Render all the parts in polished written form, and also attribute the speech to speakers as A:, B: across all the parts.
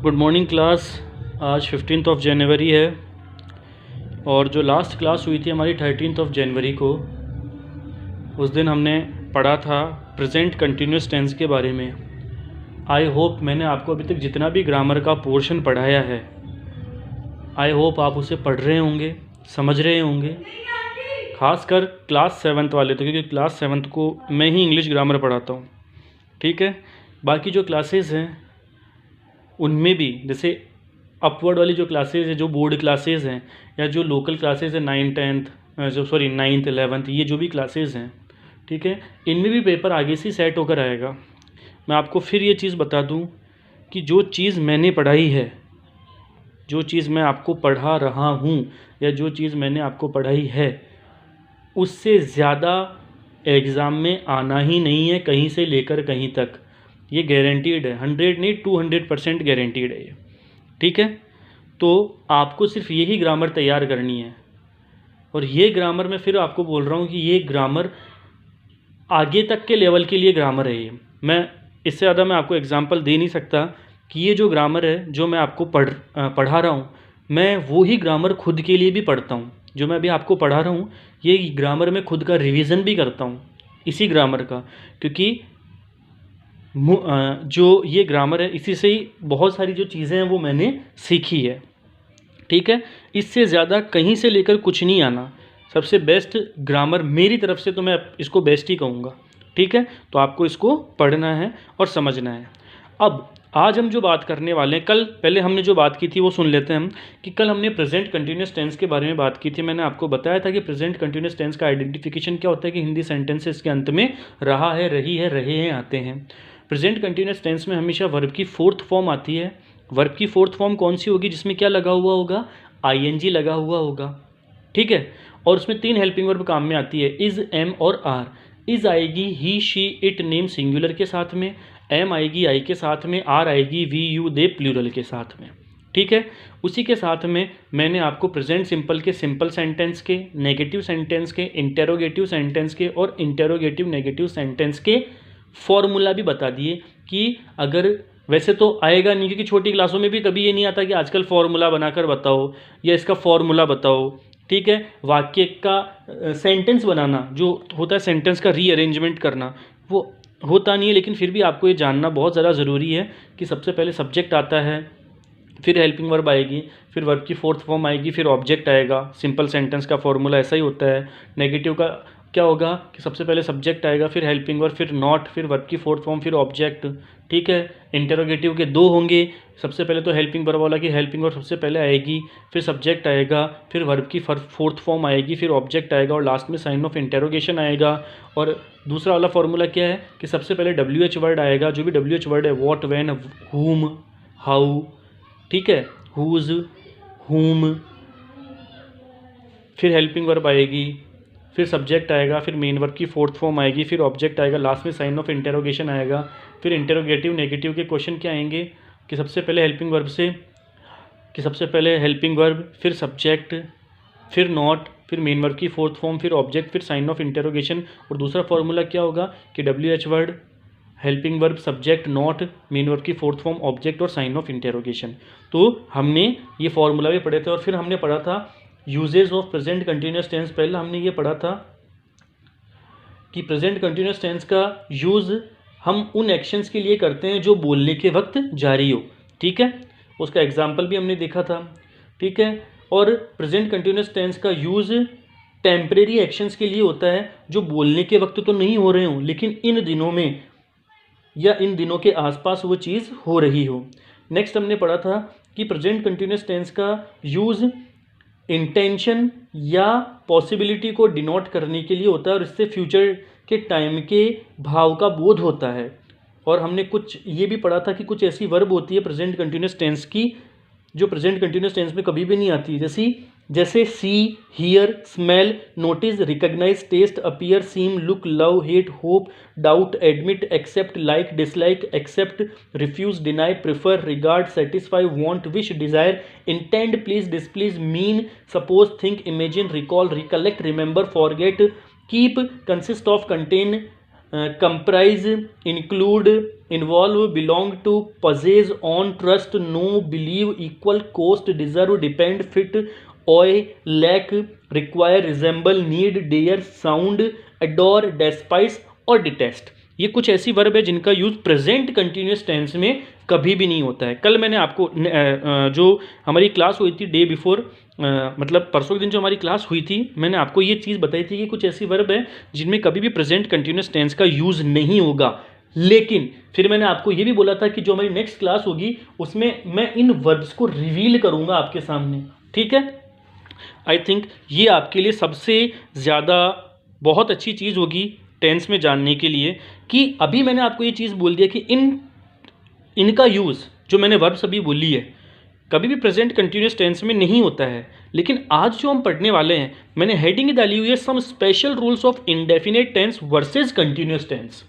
A: Good morning class. आज 15 जनवरी है और जो लास्ट क्लास हुई थी हमारी 13 जनवरी को, उस दिन हमने पढ़ा था प्रेजेंट कंटिन्यूस टेंस के बारे में। आई होप मैंने आपको अभी तक जितना भी ग्रामर का पोर्शन पढ़ाया है, आई होप आप उसे पढ़ रहे होंगे, समझ रहे होंगे। खासकर क्लास 7th वाले तो, क्योंकि क्लास 7th को मैं ही इंग्लिश ग्रामर पढ़ाता हूँ, ठीक है। बाकी जो क्लासेस हैं उनमें भी, जैसे अपवर्ड वाली जो क्लासेस है, जो बोर्ड क्लासेस हैं या जो लोकल क्लासेस है 9th 11th, ये जो भी क्लासेस हैं, ठीक है, इनमें भी पेपर आगे से सेट होकर आएगा। मैं आपको फिर ये चीज़ बता दूं कि जो चीज़ मैंने पढ़ाई है, जो चीज़ मैं आपको पढ़ा रहा हूँ या जो चीज़ मैंने आपको पढ़ाई है, उससे ज़्यादा एग्ज़ाम में आना ही नहीं है कहीं से लेकर कहीं तक। ये गारंटीड है, 100 नहीं 200% गारंटीड है ये, ठीक है। तो आपको सिर्फ यही ग्रामर तैयार करनी है, और ये ग्रामर मैं फिर आपको बोल रहा हूँ कि ये ग्रामर आगे तक के लेवल के लिए ग्रामर है। ये मैं इससे ज़्यादा मैं आपको एग्जांपल दे नहीं सकता कि ये जो ग्रामर है जो मैं आपको पढ़ा रहा हूँ, मैं वो ही ग्रामर खुद के लिए भी पढ़ता हूँ। जो मैं अभी आपको पढ़ा रहा हूँ ये ग्रामर में खुद का रिवीजन भी करता हूँ इसी ग्रामर का, क्योंकि जो ये ग्रामर है इसी से ही बहुत सारी जो चीज़ें हैं वो मैंने सीखी है, ठीक है। इससे ज़्यादा कहीं से लेकर कुछ नहीं आना। सबसे बेस्ट ग्रामर मेरी तरफ से तो मैं इसको बेस्ट ही कहूँगा, ठीक है। तो आपको इसको पढ़ना है और समझना है। अब आज हम जो बात करने वाले हैं, कल पहले हमने जो बात की थी वो सुन लेते हैं हम, कि कल हमने प्रेजेंट कंटिन्यूस टेंस के बारे में बात की थी। मैंने आपको बताया था कि प्रेजेंट कंटिन्यूस टेंस का आइडेंटिफिकेशन क्या होता है, कि हिंदी सेंटेंसेस के अंत में रहा है, रही है, रहे हैं आते हैं। प्रेजेंट कंटिन्यूस टेंस में हमेशा वर्ब की फोर्थ फॉर्म आती है। वर्ब की फोर्थ फॉर्म कौन सी होगी? जिसमें क्या लगा हुआ होगा? आईएनजी लगा हुआ होगा, ठीक है। और उसमें 3 हेल्पिंग वर्ब काम में आती है, इज, एम और आर। इज आएगी ही, शी, इट, नेम सिंगुलर के साथ में, एम आएगी आई के साथ में, आर आएगी वी, यू, दे प्लूरल के साथ में, ठीक है। उसी के साथ में मैंने आपको प्रेजेंट सिंपल के सिंपल सेंटेंस के, नेगेटिव सेंटेंस के, इंटेरोगेटिव सेंटेंस के और इंटेरोगेटिव नेगेटिव सेंटेंस के फॉर्मूला भी बता दिए। कि अगर वैसे तो आएगा नहीं, क्योंकि छोटी क्लासों में भी कभी ये नहीं आता कि आजकल फॉर्मूला बनाकर बताओ या इसका फॉर्मूला बताओ, ठीक है। वाक्य का सेंटेंस बनाना जो होता है, सेंटेंस का रीअरेंजमेंट करना, वो होता नहीं है। लेकिन फिर भी आपको ये जानना बहुत ज़्यादा ज़रूरी है कि सबसे पहले सब्जेक्ट आता है, फिर हेल्पिंग वर्ब आएगी, फिर वर्ब की फोर्थ फॉर्म आएगी, फिर ऑब्जेक्ट आएगा। सिंपल सेंटेंस का फॉर्मूला ऐसा ही होता है। नेगेटिव का क्या होगा कि सबसे पहले सब्जेक्ट आएगा, फिर हेल्पिंग वर्ब, फिर नॉट, फिर वर्ब की फोर्थ फॉर्म, फिर ऑब्जेक्ट, ठीक है। इंटेरोगेटिव के 2 होंगे। सबसे पहले तो हेल्पिंग वर्ब वाला की हेल्पिंग वर्ब सबसे पहले आएगी, फिर सब्जेक्ट आएगा, फिर वर्ब की फोर्थ फॉर्म आएगी, फिर ऑब्जेक्ट आएगा और लास्ट में साइन ऑफ इंटेरोगेशन आएगा। और दूसरा वाला फॉर्मूला क्या है कि सबसे पहले WH वर्ड आएगा, जो भी WH वर्ड है, व्हाट, व्हेन, whom, हाउ, ठीक है, हुज, whom, फिर हेल्पिंग वर्ब आएगी, फिर सब्जेक्ट आएगा, फिर मेन वर्ब की फोर्थ फॉर्म आएगी, फिर ऑब्जेक्ट आएगा, लास्ट में साइन ऑफ इंटेरोगेशन आएगा। फिर इंटेरोगेटिव नेगेटिव के क्वेश्चन क्या आएंगे कि सबसे पहले हेल्पिंग वर्ब से, कि सबसे पहले हेल्पिंग वर्ब, फिर सब्जेक्ट, फिर नॉट, फिर मेन वर्ब की फोर्थ फॉर्म, फिर ऑब्जेक्ट, फिर साइन ऑफ इंटेरोगेशन। और दूसरा फॉर्मूला क्या होगा कि WH word, helping verb, subject, not, main verb की फोर्थ फॉर्म, ऑब्जेक्ट और साइन ऑफ इंटेरोगेशन। तो हमने ये फॉर्मूला भी पढ़े थे। और फिर हमने पढ़ा था uses of present continuous tense. पहले हमने ये पढ़ा था कि प्रेजेंट कंटिन्यूस टेंस का यूज़ हम उन एक्शंस के लिए करते हैं जो बोलने के वक्त जारी हो, ठीक है। उसका एग्जाम्पल भी हमने देखा था, ठीक है। और प्रेजेंट कंटिन्यूस टेंस का यूज़ टेम्परेरी एक्शंस के लिए होता है जो बोलने के वक्त तो नहीं हो रहे हों, लेकिन इन दिनों में या इन दिनों के आसपास वो चीज़ हो रही हो। नेक्स्ट हमने पढ़ा था कि प्रेजेंट कंटिन्यूस टेंस का यूज़ इंटेंशन या पॉसिबिलिटी को डिनोट करने के लिए होता है, और इससे फ्यूचर के टाइम के भाव का बोध होता है। और हमने कुछ ये भी पढ़ा था कि कुछ ऐसी वर्ब होती है प्रेजेंट कंटिन्यूस टेंस की जो प्रेजेंट कंटिन्यूस टेंस में कभी भी नहीं आती, जैसे see, hear, smell, notice, recognise, taste, appear, seem, look, love, hate, hope, doubt, admit, accept, like, dislike, accept, refuse, deny, prefer, regard, satisfy, want, wish, desire, intend, please, displease, mean, suppose, think, imagine, recall, recollect, remember, forget, keep, consist of, contain, comprise, include, involve, belong to, possess, own, trust, know, believe, equal, cost, deserve, depend, fit, owe, lack, require, resemble, need, dare, sound, adore, despise और detest. ये कुछ ऐसी verb है जिनका use present continuous tense में कभी भी नहीं होता है। कल मैंने आपको जो हमारी क्लास हुई थी डे बिफोर, मतलब परसों के दिन जो हमारी क्लास हुई थी, मैंने आपको ये चीज़ बताई थी कि कुछ ऐसी वर्ब है जिनमें कभी भी प्रेजेंट कंटिन्यूस टेंस का यूज़ नहीं होगा। लेकिन फिर मैंने आपको ये भी बोला था कि जो हमारी नेक्स्ट क्लास होगी उसमें मैं इन वर्ब्स को रिवील करूंगा आपके सामने, ठीक है। आई थिंक ये आपके लिए सबसे ज़्यादा बहुत अच्छी चीज़ होगी टेंस में जानने के लिए, कि अभी मैंने आपको ये चीज़ बोल दिया कि इनका यूज़ जो मैंने वर्ब्स अभी बोली है कभी भी प्रेजेंट कंटिन्यूस टेंस में नहीं होता है। लेकिन आज जो हम पढ़ने वाले हैं, मैंने हेडिंग डाली हुई है some special rules of indefinite tense versus continuous tense.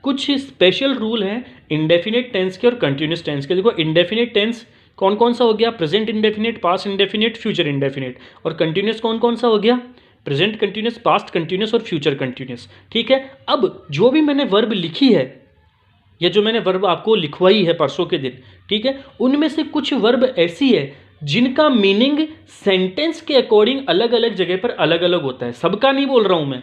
A: कुछ स्पेशल रूल हैं इंडेफिनेट टेंस के और कंटिन्यूस टेंस के। देखो इंडेफिनेट टेंस कौन कौन सा हो गया, present indefinite, past indefinite, future indefinite. और कंटिन्यूस कौन कौन सा हो गया, प्रेजेंट कंटिन्यूस, पास्ट कंटिन्यूस और फ्यूचर कंटिन्यूस, ठीक है। अब जो भी मैंने वर्ब लिखी है या जो मैंने वर्ब आपको लिखवाई है परसों के दिन, ठीक है, उनमें से कुछ वर्ब ऐसी है जिनका मीनिंग सेंटेंस के अकॉर्डिंग अलग अलग जगह पर अलग अलग होता है। सबका नहीं बोल रहा हूं मैं,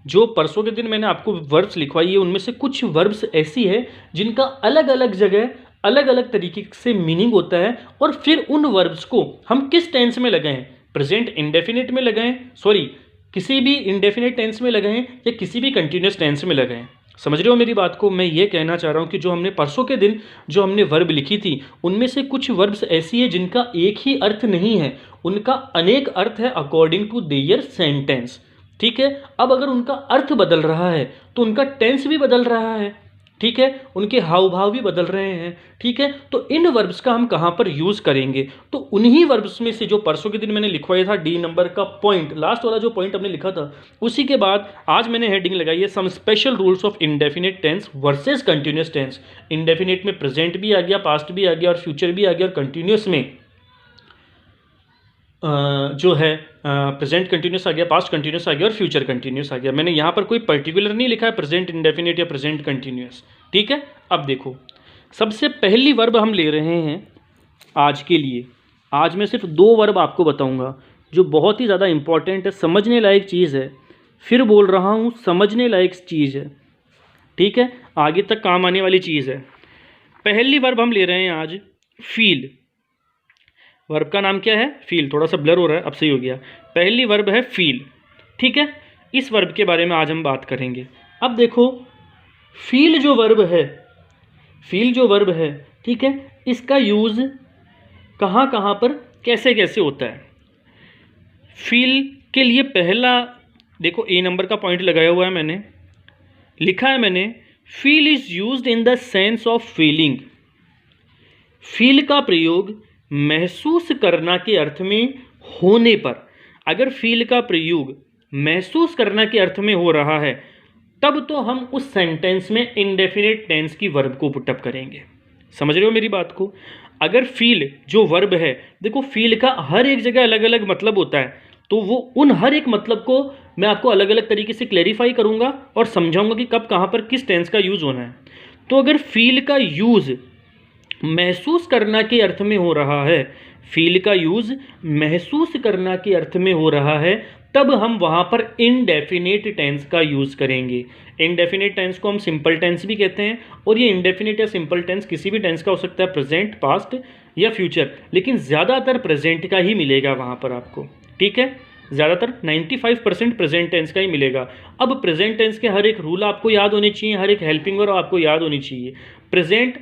A: जो परसों के दिन मैंने आपको वर्ब्स लिखवाई है उनमें से कुछ वर्ब्स ऐसी है जिनका अलग अलग जगह अलग अलग तरीके से मीनिंग होता है। और फिर उन वर्ब्स को हम किस टेंस में लगाएं, प्रेजेंट इंडेफिनिट में लगाएं, सॉरी किसी भी इंडेफिनिट टेंस में लगाएं या किसी भी कंटिन्यूस टेंस में लगाएं। समझ रहे हो मेरी बात को। मैं ये कहना चाह रहा हूँ कि जो हमने परसों के दिन जो हमने वर्ब लिखी थी उनमें से कुछ वर्ब्स ऐसी है जिनका एक ही अर्थ नहीं है, उनका अनेक अर्थ है अकॉर्डिंग टू देयर सेंटेंस, ठीक है। अब अगर उनका अर्थ बदल रहा है तो उनका टेंस भी बदल रहा है, ठीक है, उनके हाव भाव भी बदल रहे हैं, ठीक है। तो इन वर्ब्स का हम कहाँ पर यूज़ करेंगे, तो उन्हीं वर्ब्स में से जो परसों के दिन मैंने लिखवाया था डी नंबर का पॉइंट, लास्ट वाला जो पॉइंट हमने लिखा था, उसी के बाद आज मैंने हेडिंग लगाई है some special rules of indefinite tense versus continuous tense. Indefinite में प्रेजेंट भी आ गया, पास्ट भी आ गया और फ्यूचर भी आ गया, और कंटिन्यूस में जो है प्रेजेंट कंटिन्यूस आ गया, पास्ट कंटिन्यूस आ गया और फ्यूचर कंटिन्यूस आ गया। मैंने यहाँ पर कोई पर्टिकुलर नहीं लिखा है प्रेजेंट इंडेफिनिट या प्रेजेंट कंटिन्यूस, ठीक है। अब देखो सबसे पहली वर्ब हम ले रहे हैं आज के लिए। आज मैं सिर्फ 2 वर्ब आपको बताऊंगा जो बहुत ही ज़्यादा इंपॉर्टेंट है, समझने लायक चीज़ है। फिर बोल रहा हूँ समझने लायक चीज़ है, ठीक है, आगे तक काम आने वाली चीज़ है। पहली वर्ब हम ले रहे हैं आज फील। वर्ब का नाम क्या है, फील। थोड़ा सा ब्लर हो रहा है, अब सही हो गया। पहली वर्ब है फील, ठीक है। इस वर्ब के बारे में आज हम बात करेंगे। अब देखो फील जो वर्ब है, फील जो वर्ब है, ठीक है, इसका यूज़ कहाँ कहाँ पर कैसे कैसे होता है। फील के लिए पहला देखो ए नंबर का पॉइंट लगाया हुआ है, मैंने लिखा है मैंने feel is used in the sense of feeling. Feel का प्रयोग महसूस करना के अर्थ में होने पर, अगर फील का प्रयोग महसूस करना के अर्थ में हो रहा है तब तो हम उस सेंटेंस में इंडेफिनिट टेंस की वर्ब को पुटअप करेंगे। समझ रहे हो मेरी बात को। अगर फील जो वर्ब है, देखो फील का हर एक जगह अलग अलग मतलब होता है, तो वो उन हर एक मतलब को मैं आपको अलग अलग तरीके से क्लैरिफाई करूंगा और समझाऊंगा कि कब कहाँ पर किस टेंस का यूज़ होना है। तो अगर फील का यूज़ महसूस करना के अर्थ में हो रहा है, फील का यूज़ महसूस करना के अर्थ में हो रहा है, तब हम वहाँ पर इनडेफिनेट टेंस का यूज़ करेंगे। इनडेफिनेट टेंस को हम सिंपल टेंस भी कहते हैं, और ये इनडेफिनेट या सिंपल टेंस किसी भी टेंस का हो सकता है, प्रेजेंट, पास्ट या फ्यूचर, लेकिन ज़्यादातर प्रेजेंट का ही मिलेगा वहाँ पर आपको, ठीक है। ज़्यादातर 95% प्रेजेंट टेंस का ही मिलेगा। अब प्रेजेंट टेंस के हर एक रूल आपको याद होने चाहिए, हर एक हेल्पिंग वर्ब आपको याद होनी चाहिए। प्रेजेंट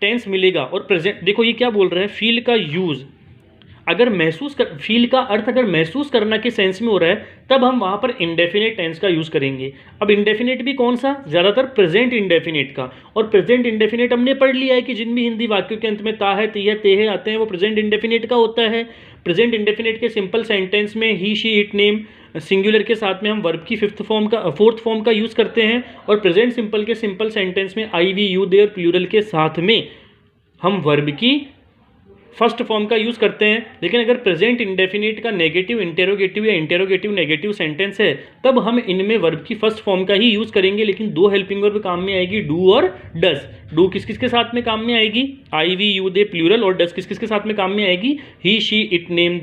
A: टेंस मिलेगा और प्रेजेंट, देखो ये क्या बोल रहे हैं, फील का यूज़ अगर महसूस कर, फील का अर्थ अगर महसूस करना के सेंस में हो रहा है तब हम वहाँ पर इंडेफिनेट टेंस का यूज़ करेंगे। अब इंडेफिनेट भी कौन सा, ज़्यादातर प्रेजेंट इंडेफिनेट का। और प्रेजेंट इंडेफिनेट हमने पढ़ लिया है कि जिन भी हिंदी वाक्यों के अंत में ता है, ती है, ते है आते हैं वो प्रेजेंट इंडेफिनेट का होता है। प्रेजेंट इंडेफिनेट के सिंपल सेंटेंस में ही, शी, इट, नेम सिंगुलर के साथ में हम वर्ब की फोर्थ फॉर्म का यूज़ करते हैं, और प्रेजेंट सिंपल के सिंपल सेंटेंस में आई, वी, यू, देयर प्लूरल के साथ में हम वर्ब की फर्स्ट फॉर्म का यूज़ करते हैं, लेकिन अगर प्रेजेंट इंडेफिनिट का नेगेटिव इंटेरोगेटिव या इंटेरोगेटिव नेगेटिव सेंटेंस है तब हम इनमें वर्ब की फर्स्ट फॉर्म का ही यूज़ करेंगे। लेकिन दो हेल्पिंग वर्ब काम में आएगी, डू और डज। डू किस किस के साथ में काम में आएगी, आई वी यू दे प्लूरल, और डज किस किस के साथ में काम में आएगी, ही शी इट नेम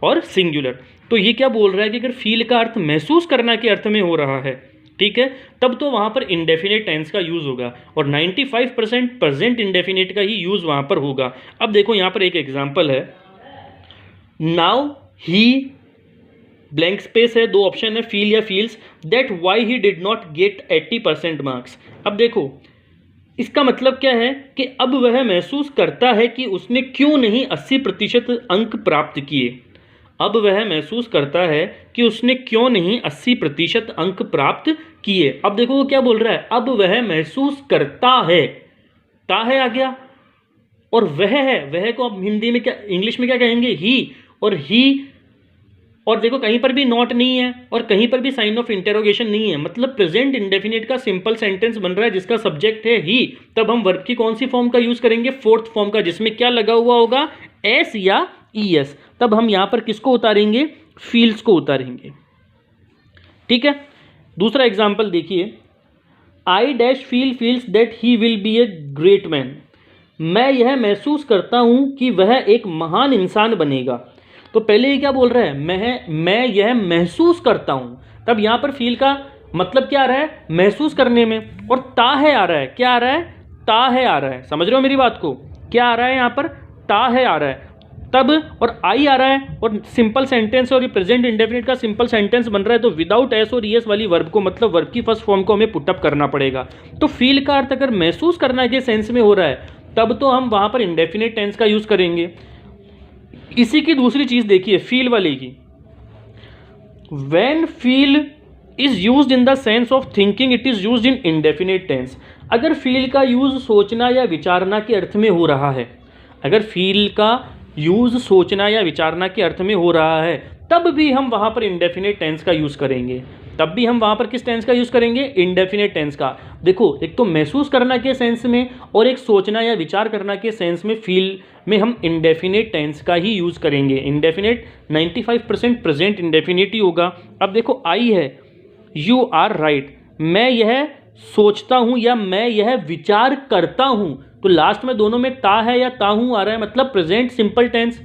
A: और सिंगुलर। तो ये क्या बोल रहा है कि अगर फील का अर्थ महसूस करना के अर्थ में हो रहा है, ठीक है, तब तो वहां पर इंडेफिनेट टेंस का यूज होगा और 95% प्रेजेंट इंडेफिनेट का ही यूज वहां पर होगा। अब देखो यहां पर एक एग्जांपल है, नाउ ही ब्लैंक स्पेस है, दो ऑप्शन है, फील या feels that why he did not gate 80% marks. अब देखो इसका मतलब क्या है कि अब वह महसूस करता है कि उसने क्यों नहीं 80% अंक प्राप्त किए। अब वह महसूस करता है कि उसने क्यों नहीं 80% अंक प्राप्त किए। अब देखो वो क्या बोल रहा है, अब वह महसूस करता है, ता है आ गया, और वह है, वह को अब हिंदी में क्या, इंग्लिश में क्या कहेंगे, ही, और ही, और देखो कहीं पर भी नॉट नहीं है और कहीं पर भी साइन ऑफ इंटेरोगेशन नहीं है, मतलब प्रेजेंट इंडेफिनिट का सिंपल सेंटेंस बन रहा है जिसका सब्जेक्ट है ही। तब हम वर्ब की कौन सी फॉर्म का यूज करेंगे, फोर्थ फॉर्म का, जिसमें क्या लगा हुआ होगा, एस या ईएस। तब हम यहां पर किसको उतारेंगे, फील्स को उतारेंगे। ठीक है, दूसरा एग्जाम्पल देखिए, I dash feel feels that he will be a great man. मैं यह महसूस करता हूं कि वह एक महान इंसान बनेगा। तो पहले ये क्या बोल रहा है, मैं यह महसूस करता हूं, तब यहां पर फील का मतलब क्या आ रहा है, महसूस करने में, और ता है आ रहा है, क्या आ रहा है, ता है आ रहा है। समझ रहे हो मेरी बात को, क्या आ रहा है यहां पर, ता है आ रहा है, तब और आई आ रहा है, और सिंपल सेंटेंस और ये प्रेजेंट इंडेफिनिट का सिंपल सेंटेंस बन रहा है, तो विदाउट एस और ईएस वाली वर्ब को, मतलब वर्ब की फर्स्ट फॉर्म को हमें पुटअप करना पड़ेगा। तो फील का अर्थ अगर महसूस करना के सेंस में हो रहा है तब तो हम वहां पर इंडेफिनिट टेंस का यूज करेंगे। इसी की दूसरी चीज देखिए, फील वाले की, when feel is used in the sense of thinking it is used in indefinite tense. अगर फील का यूज सोचना या विचारना के अर्थ में हो रहा है, अगर फील का यूज सोचना या विचारना के अर्थ में हो रहा है तब भी हम वहां पर इंडेफिनिट टेंस का यूज करेंगे। तब भी हम वहां पर किस टेंस का यूज करेंगे, इंडेफिनिट टेंस का। देखो एक तो महसूस करना के सेंस में और एक सोचना या विचार करना के सेंस में फील में हम इंडेफिनिट टेंस का ही यूज करेंगे। इंडेफिनिट 95% प्रेजेंट इंडेफिनिट ही होगा। अब देखो आई है, यू आर राइट, मैं यह सोचता हूं या मैं यह विचार करता हूं, तो लास्ट में दोनों में ता है या ता हूं आ रहा है, मतलब प्रेजेंट सिंपल टेंस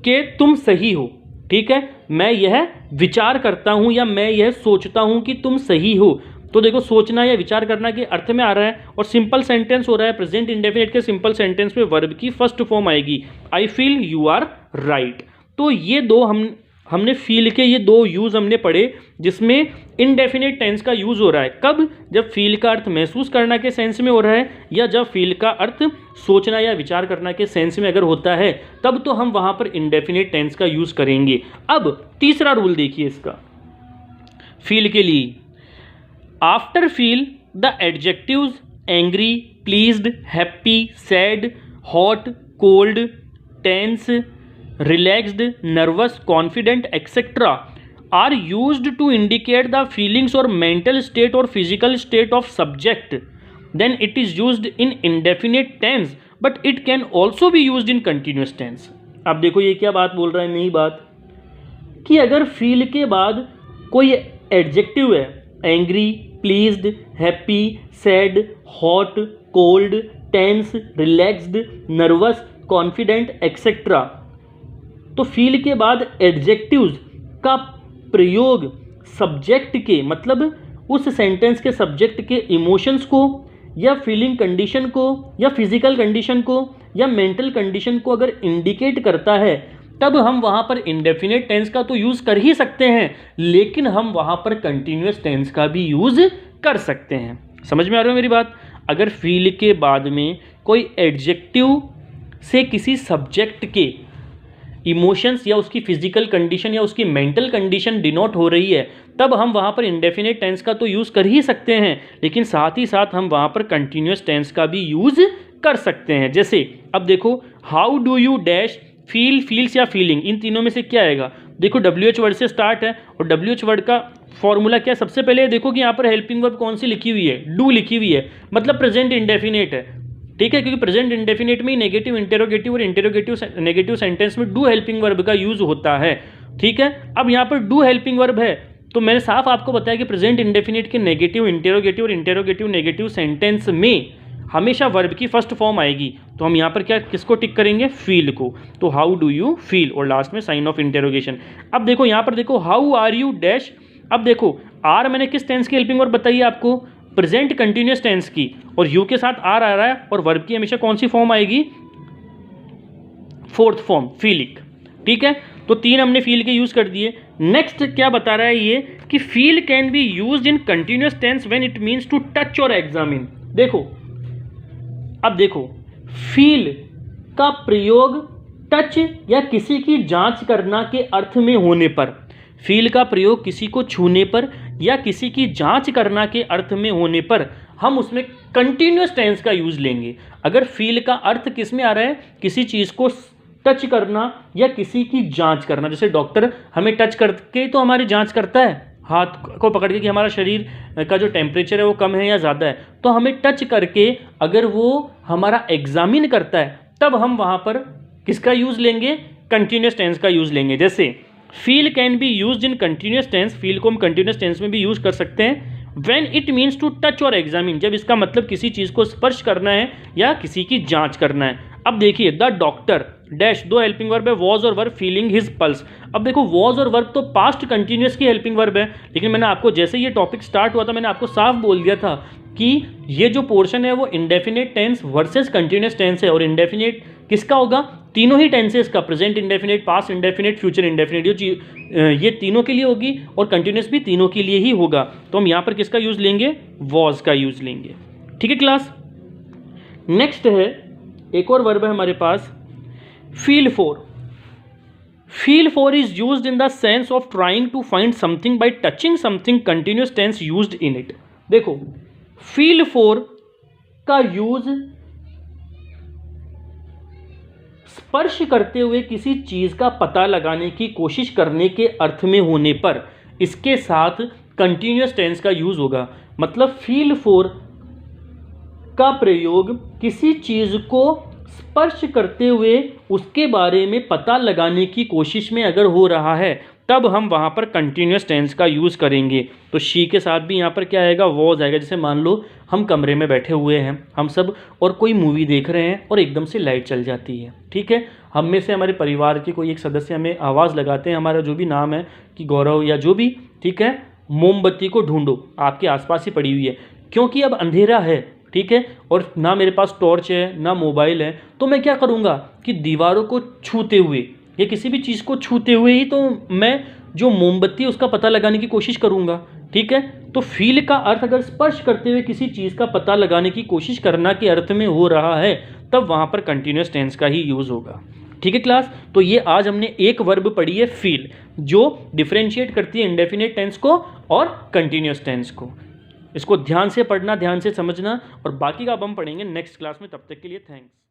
A: के तुम सही हो। ठीक है, मैं यह विचार करता हूं या मैं यह सोचता हूं कि तुम सही हो, तो देखो सोचना या विचार करना के अर्थ में आ रहा है और सिंपल सेंटेंस हो रहा है। प्रेजेंट इंडेफिनिट के सिंपल सेंटेंस में वर्ब की फर्स्ट फॉर्म आएगी, I feel you are right. तो ये दो हमने फील के ये दो यूज हमने पढ़े जिसमें इनडेफिनिट टेंस का यूज हो रहा है। कब, जब फील का अर्थ महसूस करना के सेंस में हो रहा है या जब फील का अर्थ सोचना या विचार करना के सेंस में अगर होता है तब तो हम वहां पर इनडेफिनिट टेंस का यूज करेंगे। अब तीसरा रूल देखिए इसका फील के लिए, after feel the adjectives angry, pleased, happy, sad, hot, cold, tense, relaxed, nervous, confident, etc. are used to indicate the feelings or mental state or physical state of subject. Then it is used in indefinite tense, but it can also be used in continuous tense. अब देखो ये क्या बात बोल रहा है, नई बात, कि अगर फील के बाद कोई एडजेक्टिव है, angry, pleased, happy, sad, hot, cold, tense, relaxed, nervous, confident, etcetera, तो फील के बाद एडजेक्टिव्स का प्रयोग सब्जेक्ट के, मतलब उस सेंटेंस के सब्जेक्ट के इमोशंस को या फीलिंग कंडीशन को या फिजिकल कंडीशन को या मेंटल कंडीशन को अगर इंडिकेट करता है तब हम वहां पर इंडेफिनिट टेंस का तो यूज कर ही सकते हैं, लेकिन हम वहां पर कंटिन्यूअस टेंस का भी यूज कर सकते हैं। समझ में आ रही है मेरी बात। अगर फील के बाद में कोई एडजेक्टिव से किसी सब्जेक्ट के इमोशंस या उसकी फिजिकल कंडीशन या उसकी मेंटल कंडीशन डिनोट हो रही है तब हम वहां पर इंडेफिनिट टेंस का तो यूज़ कर ही सकते हैं, लेकिन साथ ही साथ हम वहां पर कंटिन्यूअस टेंस का भी यूज़ कर सकते हैं। जैसे अब देखो, how do you dash feel, feels या फीलिंग, इन तीनों में से क्या आएगा। देखो WH वर्ड से स्टार्ट है और WH वर्ड का फॉर्मूला क्या है, सबसे पहले देखो कि यहाँ पर हेल्पिंग वर्ब कौन सी लिखी हुई है, डू लिखी हुई है, मतलब प्रेजेंट इंडेफिनिट है। ठीक है, क्योंकि प्रेजेंट इंडेफिनिट में नेगेटिव इंटेरोगेटिव और इंटेरोगेटिव नेगेटिव सेंटेंस में डू हेल्पिंग वर्ब का यूज होता है। ठीक है, अब यहाँ पर डू हेल्पिंग वर्ब है तो मैंने साफ आपको बताया कि प्रेजेंट इंडेफिनिट के नेगेटिव इंटेरोगेटिव और इंटेरोगेटिव नेगेटिव सेंटेंस में हमेशा वर्ब की फर्स्ट फॉर्म आएगी। तो हम यहाँ पर क्या किसको टिक करेंगे, फील को। तो हाउ डू यू फील और लास्ट में साइन ऑफ इंटेरोगेशन। अब देखो यहाँ पर देखो हाउ आर यू डैश। अब देखो आर मैंने किस टेंस की हेल्पिंग वर्ब बताई है आपको, प्रेजेंट कंटिन्यूअस टेंस की, और यू के साथ आर आ रहा है और वर्ब की हमेशा कौन सी फॉर्म आएगी, फोर्थ फॉर्म फीलिंग। ठीक है, तो 3 हमने फील के यूज कर दिए। नेक्स्ट क्या बता रहा है ये कि feel can be used in continuous tense when it means to touch और एग्जामिन। देखो अब देखो फील का प्रयोग टच या किसी की जांच करना के अर्थ में होने पर, फील का प्रयोग किसी को छूने पर या किसी की जांच करना के अर्थ में होने पर हम उसमें कंटिन्यूअस टेंस का यूज लेंगे। अगर फील का अर्थ किस में आ रहा है, किसी चीज को टच करना या किसी की जांच करना, जैसे डॉक्टर हमें टच करके तो हमारी जांच करता है, हाथ को पकड़ के कि हमारा शरीर का जो टेम्परेचर है वो कम है या ज़्यादा है, तो हमें टच करके अगर वो हमारा एग्जामिन करता है तब हम वहाँ पर किसका यूज़ लेंगे, कंटिन्यूअस टेंस का यूज़ लेंगे। जैसे feel can be used in continuous tense, feel को हम कंटिन्यूअस टेंस में भी यूज़ कर सकते हैं when it means to touch और एग्जामिन, जब इसका मतलब किसी चीज़ को स्पर्श करना है या किसी की जाँच करना है। अब देखिए the doctor dash, 2 helping verb है वॉज और वर्ब, फीलिंग हिज पल्स। अब देखो वॉज और वर्ब तो पास्ट कंटिन्यूअस की हेल्पिंग वर्ब है, लेकिन मैंने आपको जैसे ये टॉपिक स्टार्ट हुआ था मैंने आपको साफ बोल दिया था कि ये जो पोर्शन है वो indefinite tense versus continuous tense है, और इंडेफिनिट किसका होगा, तीनों ही टेंसेस का, present indefinite, past indefinite, future indefinite, ये तीनों के लिए होगी और कंटिन्यूअस भी तीनों के लिए ही होगा। तो हम यहाँ पर किसका यूज लेंगे, वॉज का यूज लेंगे। ठीक है क्लास। नेक्स्ट है एक और वर्ब है हमारे पास feel for. Feel for is used in the sense of trying to find something by touching something, continuous tense used in it. देखो फील फॉर का यूज स्पर्श करते हुए किसी चीज का पता लगाने की कोशिश करने के अर्थ में होने पर इसके साथ कंटिन्यूअस टेंस का यूज होगा। मतलब फील फॉर का प्रयोग किसी चीज को स्पर्श करते हुए उसके बारे में पता लगाने की कोशिश में अगर हो रहा है तब हम वहाँ पर कंटिन्यूअस टेंस का यूज़ करेंगे। तो शी के साथ भी यहाँ पर क्या आएगा, वॉज आएगा। जैसे मान लो हम कमरे में बैठे हुए हैं हम सब और कोई मूवी देख रहे हैं और एकदम से लाइट चल जाती है। ठीक है, हम में से हमारे परिवार के कोई एक सदस्य हमें आवाज़ लगाते हैं, हमारा जो भी नाम है कि गौरव या जो भी, ठीक है, मोमबत्ती को ढूंढो, आपके आसपास ही पड़ी हुई है, क्योंकि अब अंधेरा है, ठीक है, और ना मेरे पास टॉर्च है ना मोबाइल है, तो मैं क्या करूँगा कि दीवारों को छूते हुए या किसी भी चीज़ को छूते हुए ही तो मैं जो मोमबत्ती है उसका पता लगाने की कोशिश करूँगा। ठीक है, तो फील का अर्थ अगर स्पर्श करते हुए किसी चीज़ का पता लगाने की कोशिश करना के अर्थ में हो रहा है तब वहाँ पर कंटिन्यूअस टेंस का ही यूज़ होगा। ठीक है क्लास, तो ये आज हमने एक वर्ब पढ़ी है फील, जो डिफरेंशिएट करती है इंडेफिनिट टेंस को और कंटिन्यूअस टेंस को। इसको ध्यान से पढ़ना, ध्यान से समझना, और बाकी का अब हम पढ़ेंगे नेक्स्ट क्लास में। तब तक के लिए थैंक्स।